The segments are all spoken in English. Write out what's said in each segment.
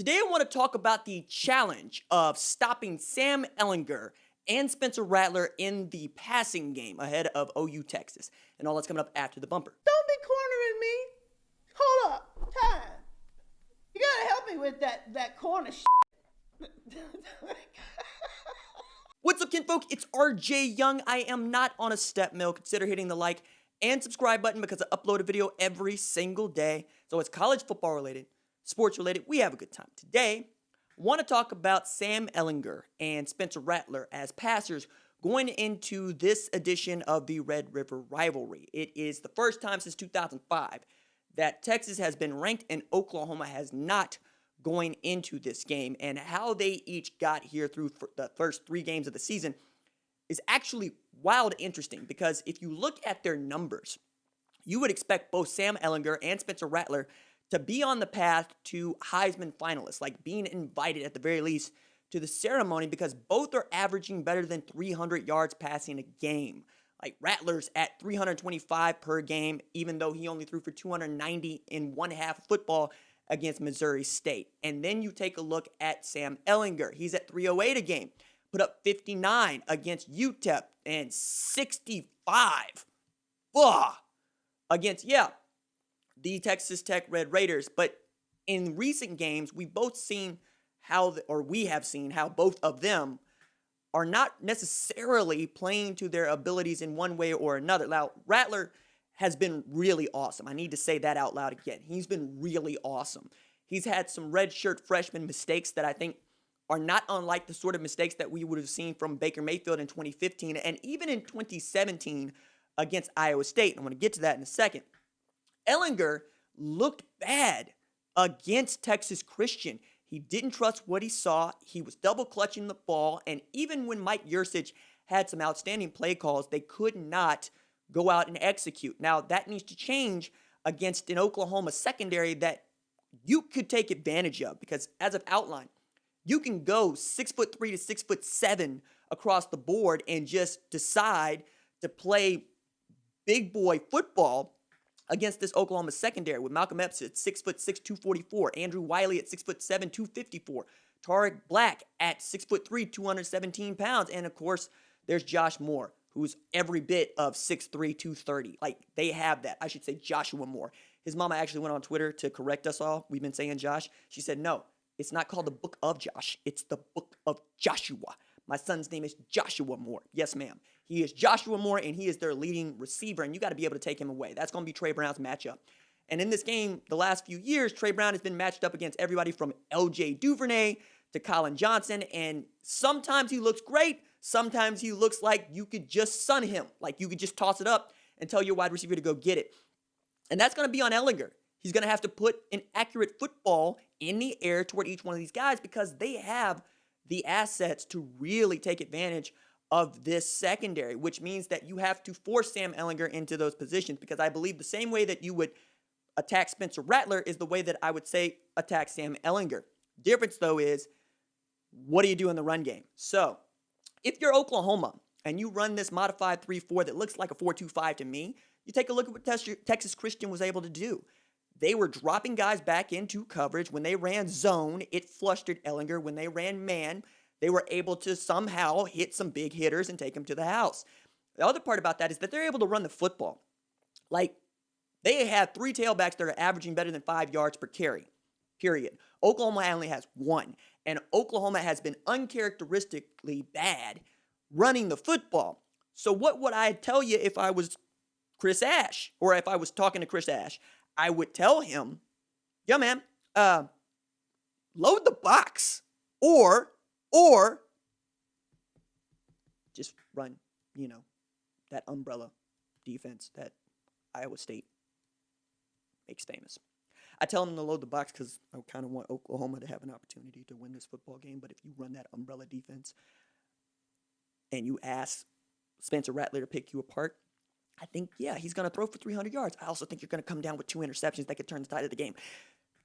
Today I want to talk about the challenge of stopping Sam Ehlinger and Spencer Rattler in the passing game ahead of OU Texas. And all that's coming up after the bumper. Don't be cornering me. Hold up. Time. You gotta help me with that corner shit. What's up, kinfolk? It's RJ Young. I am not on a step mill. Consider hitting the like and subscribe button because I upload a video every single day. So it's college football related, sports related. We have a good time. Today, I want to talk about Sam Ehlinger and Spencer Rattler as passers going into this edition of the Red River Rivalry. It is the first time since 2005 that Texas has been ranked and Oklahoma has not going into this game, and how they each got here through the first 3 games of the season is actually wild interesting, because if you look at their numbers, you would expect both Sam Ehlinger and Spencer Rattler to be on the path to Heisman finalists, like being invited at the very least to the ceremony, because both are averaging better than 300 yards passing a game. Like Rattler's at 325 per game, even though he only threw for 290 in one half of football against Missouri State. And then you take a look at Sam Ehlinger. He's at 308 a game, put up 59 against UTEP and 65 against, the Texas Tech Red Raiders. But in recent games, we have seen how both of them are not necessarily playing to their abilities in one way or another. Now, Rattler has been really awesome. I need to say that out loud again. He's been really awesome. He's had some redshirt freshman mistakes that I think are not unlike the sort of mistakes that we would have seen from Baker Mayfield in 2015 and even in 2017 against Iowa State. I'm going to get to that in a second. Ehlinger looked bad against Texas Christian. He didn't trust what he saw. He was double clutching the ball. And even when Mike Yurcich had some outstanding play calls, they could not go out and execute. Now, that needs to change against an Oklahoma secondary that you could take advantage of, because as I've outlined, you can go 6'3" to 6'7" across the board and just decide to play big boy football against this Oklahoma secondary with Malcolm Epps at 6'6", 244, Andrew Wiley at 6'7", 254, Tariq Black at 6'3", 217 pounds, and of course, there's Josh Moore, who's every bit of 6'3", 230. Like, they have that. I should say Joshua Moore. His mama actually went on Twitter to correct us all. We've been saying Josh. She said, no, it's not called the Book of Josh. It's the Book of Joshua. My son's name is Joshua Moore. Yes, ma'am. He is Joshua Moore, and he is their leading receiver, and you got to be able to take him away. That's going to be Trey Brown's matchup. And in this game, the last few years, Trey Brown has been matched up against everybody from L.J. Duvernay to Colin Johnson, and sometimes he looks great. Sometimes he looks like you could just sun him, like you could just toss it up and tell your wide receiver to go get it. And that's going to be on Ehlinger. He's going to have to put an accurate football in the air toward each one of these guys, because they have the assets to really take advantage of this secondary, which means that you have to force Sam Ehlinger into those positions, because I believe the same way that you would attack Spencer Rattler is the way that I would say attack Sam Ehlinger. Difference, though, is what do you do in the run game? So if you're Oklahoma and you run this modified 3-4 that looks like a 4-2-5 to me, you take a look at what Texas Christian was able to do. They were dropping guys back into coverage. When they ran zone, it flustered Ehlinger. When they ran man, they were able to somehow hit some big hitters and take them to the house. The other part about that is that they're able to run the football. Like, they have 3 tailbacks that are averaging better than 5 yards per carry, period. Oklahoma only has 1. And Oklahoma has been uncharacteristically bad running the football. So what would I tell you if I was Chris Ash, or if I was talking to Chris Ash? I would tell him, yeah, man, load the box, or just run, that umbrella defense that Iowa State makes famous. I tell them to load the box because I kind of want Oklahoma to have an opportunity to win this football game. But if you run that umbrella defense and you ask Spencer Rattler to pick you apart, I think, he's going to throw for 300 yards. I also think you're going to come down with 2 interceptions that could turn the tide of the game.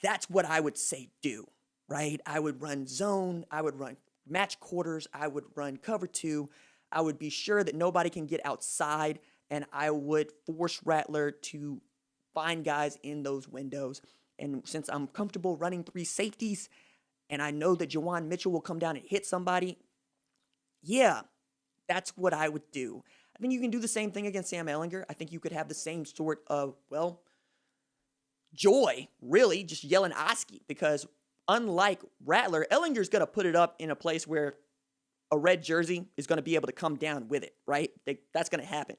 That's what I would say do, right? I would run zone. I would run match quarters. I would run cover 2. I would be sure that nobody can get outside, and I would force Rattler to find guys in those windows. And since I'm comfortable running 3 safeties, and I know that Jawan Mitchell will come down and hit somebody, yeah, that's what I would do. I think you can do the same thing against Sam Ehlinger. I think you could have the same sort of, joy, really, just yelling Oski, because unlike Rattler, Ehlinger's going to put it up in a place where a red jersey is going to be able to come down with it, right? That's going to happen.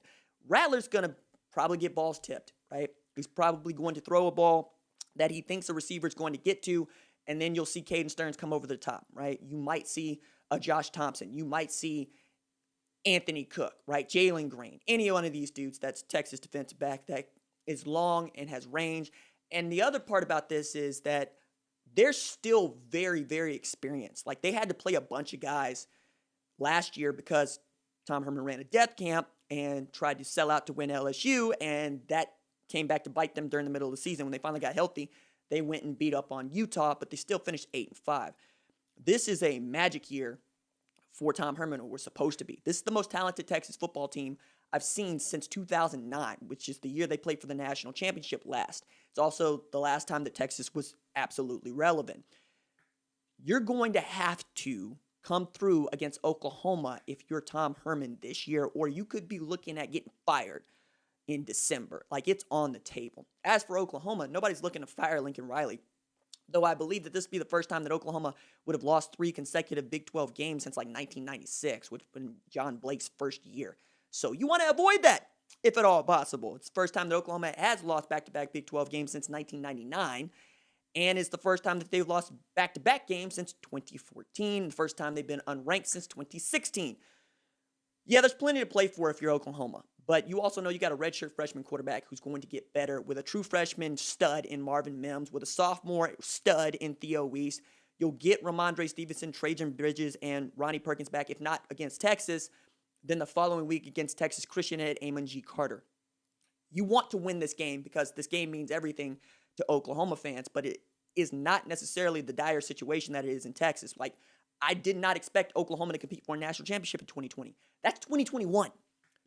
Rattler's going to probably get balls tipped, right? He's probably going to throw a ball that he thinks the receiver is going to get to, and then you'll see Caden Stearns come over the top, right? You might see a Josh Thompson. You might see Anthony Cook, right? Jalen Green. Any one of these dudes that's Texas defensive back that is long and has range. And the other part about this is that they're still very, very experienced. Like, they had to play a bunch of guys last year because Tom Herman ran a death camp and tried to sell out to win LSU, and that came back to bite them during the middle of the season. When they finally got healthy, they went and beat up on Utah, but they still finished 8-5. This is a magic year for Tom Herman, or we're supposed to be. This is the most talented Texas football team I've seen since 2009, which is the year they played for the national championship last. It's also the last time that Texas was absolutely relevant. You're going to have to come through against Oklahoma if you're Tom Herman this year, or you could be looking at getting fired in December. Like, it's on the table. As for Oklahoma, nobody's looking to fire Lincoln Riley, though I believe that this would be the first time that Oklahoma would have lost 3 consecutive Big 12 games since like 1996, which would have been John Blake's first year. So you want to avoid that if at all possible. It's the first time that Oklahoma has lost back-to-back Big 12 games since 1999, and it's the first time that they've lost back-to-back games since 2014, the first time they've been unranked since 2016. Yeah, there's plenty to play for if you're Oklahoma, but you also know you got a redshirt freshman quarterback who's going to get better, with a true freshman stud in Marvin Mims, with a sophomore stud in Theo Weiss. You'll get Ramondre Stevenson, Trajan Bridges, and Ronnie Perkins back, if not against Texas, then the following week against Texas Christian at Amon G. Carter. You want to win this game because this game means everything to Oklahoma fans, but it is not necessarily the dire situation that it is in Texas. Like, I did not expect Oklahoma to compete for a national championship in 2020. That's 2021.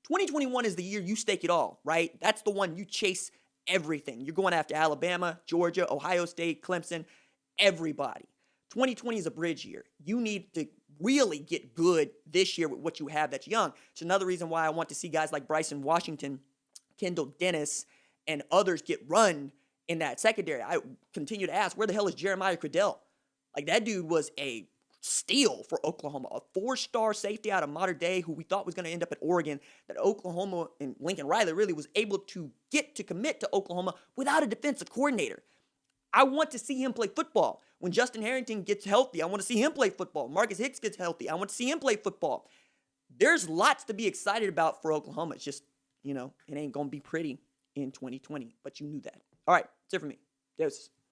2021 is the year you stake it all, right? That's the one you chase everything. You're going after Alabama, Georgia, Ohio State, Clemson, everybody. 2020 is a bridge year. You need to really get good this year with what you have that's young. It's another reason why I want to see guys like Bryson Washington, Kendall Dennis, and others get run in that secondary. I continue to ask, where the hell is Jeremiah Cradell? Like, that dude was a steal for Oklahoma, a 4-star safety out of Mater Dei who we thought was going to end up at Oregon, that Oklahoma and Lincoln Riley really was able to get to commit to Oklahoma without a defensive coordinator. I want to see him play football. When Justin Harrington gets healthy, I want to see him play football. Marcus Hicks gets healthy, I want to see him play football. There's lots to be excited about for Oklahoma. It's just, it ain't going to be pretty in 2020, but you knew that. All right, that's it for me. Deuces.